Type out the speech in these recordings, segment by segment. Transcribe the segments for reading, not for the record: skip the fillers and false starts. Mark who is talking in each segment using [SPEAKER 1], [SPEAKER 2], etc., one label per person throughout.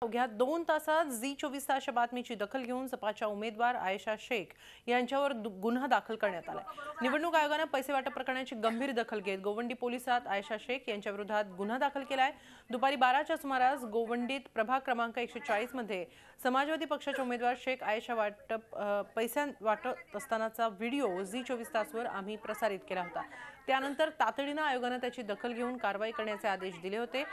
[SPEAKER 1] अवघ्या 2 तासात झी24 तासच्या बातमीची दखल घेऊन सपाच्या उमेदवार आयशा शेख यांच्यावर गुन्हा दाखल करण्यात आला। निवडणूक आयोगाने पैसे वाटप प्रकरणाची गंभीर दखल घेत गोवंडी पोलिसात आयशा शेख यांच्या विरोधात गुन्हा दाखल केलाय। दुपारी 12च्या सुमारास गोवंडीत प्रभाग क्रमांक 140 मध्ये समाजवादी पक्षाचे उमेदवार शेख आयशा पैसे वाटत असतानाचा व्हिडिओ झी24 तासवर आम्ही प्रसारित केला होता। त्यानंतर तातडीने आयोगाने त्याची दखल घेऊन कारवाई करण्याचे आदेश दिले होते।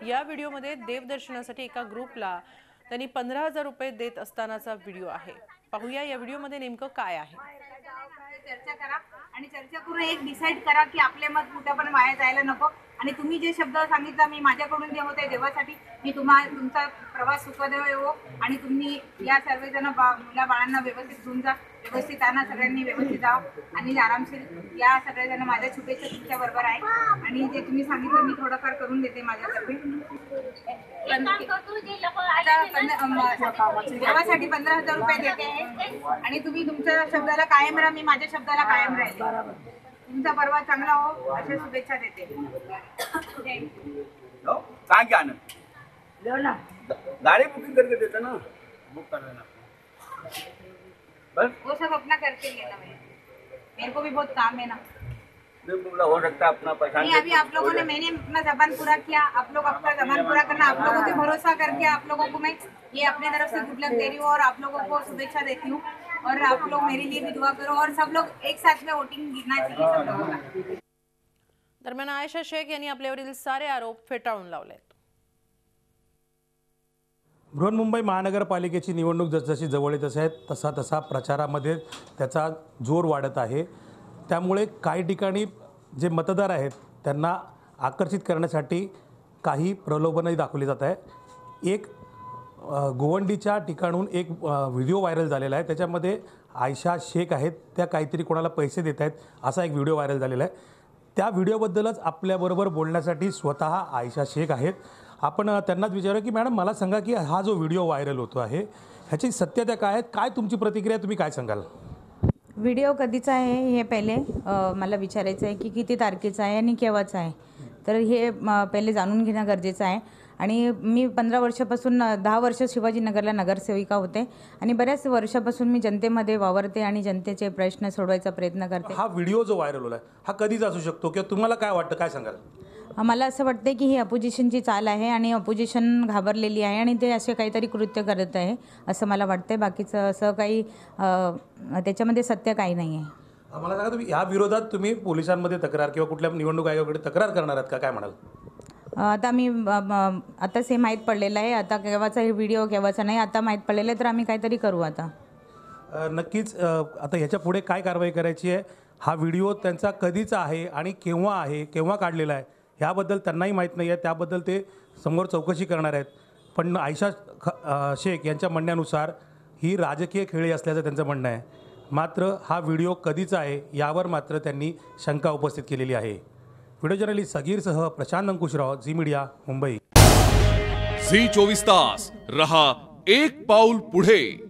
[SPEAKER 1] या व्हिडिओमध्ये देवदर्शनासाठी एका ग्रुपला त्यांनी 15,000 रुपये देत असतानाचा व्हिडिओ आहे। पाहूया या व्हिडिओमध्ये नेमकं काय आहे।
[SPEAKER 2] चर्चा करा आणि चर्चा करून एक डिसाइड करा की आपले मत कुठे पण वाया जायला नको आणि तुम्ही जे शब्द सांगितला मी माझ्याकडून जे होते देवासाठी मी तुमचा प्रवास सुखदेव हो आणि तुम्ही या सर्वजण मुला बाळांना व्यवस्थित घेऊन जा, व्यवस्थित आणा, सगळ्यांनी व्यवस्थित जा आणि आरामशीर या सगळेजण माझ्या शुभेच्छा तुमच्या बरोबर आहे आणि जे तुम्ही सांगितलं मी थोडंफार करून देते माझ्यातर्फे। देवासाठी 15,000 रुपये देते आहे आणि तुम्ही तुमच्या शब्दाला कायम राहा, मी माझ्या शब्दाला कायम राहील। तुमचा परवा चांगला हो अशा शुभेच्छा देते।
[SPEAKER 3] कहाँ क्या आना गाड़ी बुकिंग करके देता ना, बुक कर देना बस।
[SPEAKER 2] वो सब अपना करके लेना, मेरे को भी बहुत काम है ना।
[SPEAKER 3] हो सकता है अपना परेशान
[SPEAKER 2] नहीं, अभी आप लोगों ने मैंने अपना जबान पूरा किया, आप लोग अपना जबान पूरा करना। आप लोगों के भरोसा करके आप लोगों को मैं ये अपने तरफ से गुड लक दे रही हूँ और आप लोगों को शुभेच्छा देती हूँ और आप लोग मेरे लिए भी दुआ करो और सब लोग एक साथ में वोटिंग गिरना चाहिए सब लोगों का।
[SPEAKER 1] दरम्यान आयशा शेख यांनी आपल्यावरील सारे आरोप फेटाळून लावलेत।
[SPEAKER 4] बृहन्मुंबई महानगरपालिकेची निवडणूक जसजशी जवळ येत आहे तसा तसा प्रचारामध्ये त्याचा जोर वाढत आहे। त्यामुळे काही ठिकाणी जे मतदार आहेत त्यांना आकर्षित करण्यासाठी काही प्रलोभनही दाखवली जात आहे। एक गोवंडीच्या ठिकाणून एक व्हिडिओ व्हायरल झालेला आहे, त्याच्यामध्ये आयशा शेख आहेत त्या काहीतरी कोणाला पैसे देत आहेत असा एक व्हिडिओ व्हायरल झालेला आहे। त्या व्हिडिओबद्दलच आपल्याबरोबर बोलण्यासाठी स्वतः आयशा शेख आहेत। आपण त्यांनाच विचारूया की मॅडम मला सांगा की हा जो व्हिडिओ व्हायरल होतो आहे ह्याची सत्यता काय आहे, काय तुमची प्रतिक्रिया, तुम्ही काय सांगाल?
[SPEAKER 5] व्हिडिओ कधीचा आहे हे पहिले मला विचारायचं आहे की किती तारखेचा आहे आणि केव्हाचा आहे, तर हे पहिले जाणून घेणं गरजेचं आहे। आणि मी 15 वर्षापासून 10 वर्ष शिवाजीनगरला नगरसेविका होते आणि बऱ्याच वर्षापासून मी जनतेमध्ये वावरते आणि जनतेचे प्रश्न सोडवायचा प्रयत्न करते।
[SPEAKER 4] हा व्हिडिओ जो व्हायरल होलाय हा कधीच असू शकतो किंवा तुम्हाला काय वाटतं, काय सांगाल?
[SPEAKER 5] मला असं वाटते की ही अपोजिशनची चाल आहे आणि अपोजिशन घाबरलेली आहे आणि ते असे काहीतरी कृत्य करत आहे असं मला वाटते। बाकीचं असं काही त्याच्यामध्ये सत्य काही नाही आहे।
[SPEAKER 4] मला सांगा तुम्ही या विरोधात तुम्ही पोलिसांमध्ये तक्रार किंवा कुठल्या निवडणूक आयोगाकडे तक्रार करणार आहात का, काय म्हणाल?
[SPEAKER 5] आता मी आताच हे माहीत पडलेलं आहे, आता केव्हाचा हे व्हिडिओ केव्हाचा नाही आता माहीत पडलेलं आहे, तर आम्ही काहीतरी करू आता।
[SPEAKER 4] नक्कीच आता ह्याच्या पुढे काय कारवाई करायची आहे, हा व्हिडिओ त्यांचा कधीचा आहे आणि केव्हा काढलेला आहे ह्याबद्दल त्यांनाही माहीत नाही आहे, त्याबद्दल ते समोर चौकशी करणार आहेत। पण आयशा शेख यांच्या म्हणण्यानुसार ही राजकीय खेळी असल्याचं त्यांचं म्हणणं आहे। मात्र हा व्हिडिओ कधीचा आहे यावर मात्र त्यांनी शंका उपस्थित केलेली आहे। व्हिडिओ जर्नलिस्ट सगीरसह प्रशांत अंकुशराव, झी मीडिया, मुंबई।
[SPEAKER 6] झी 24 तास रहा एक पाऊल पुढे।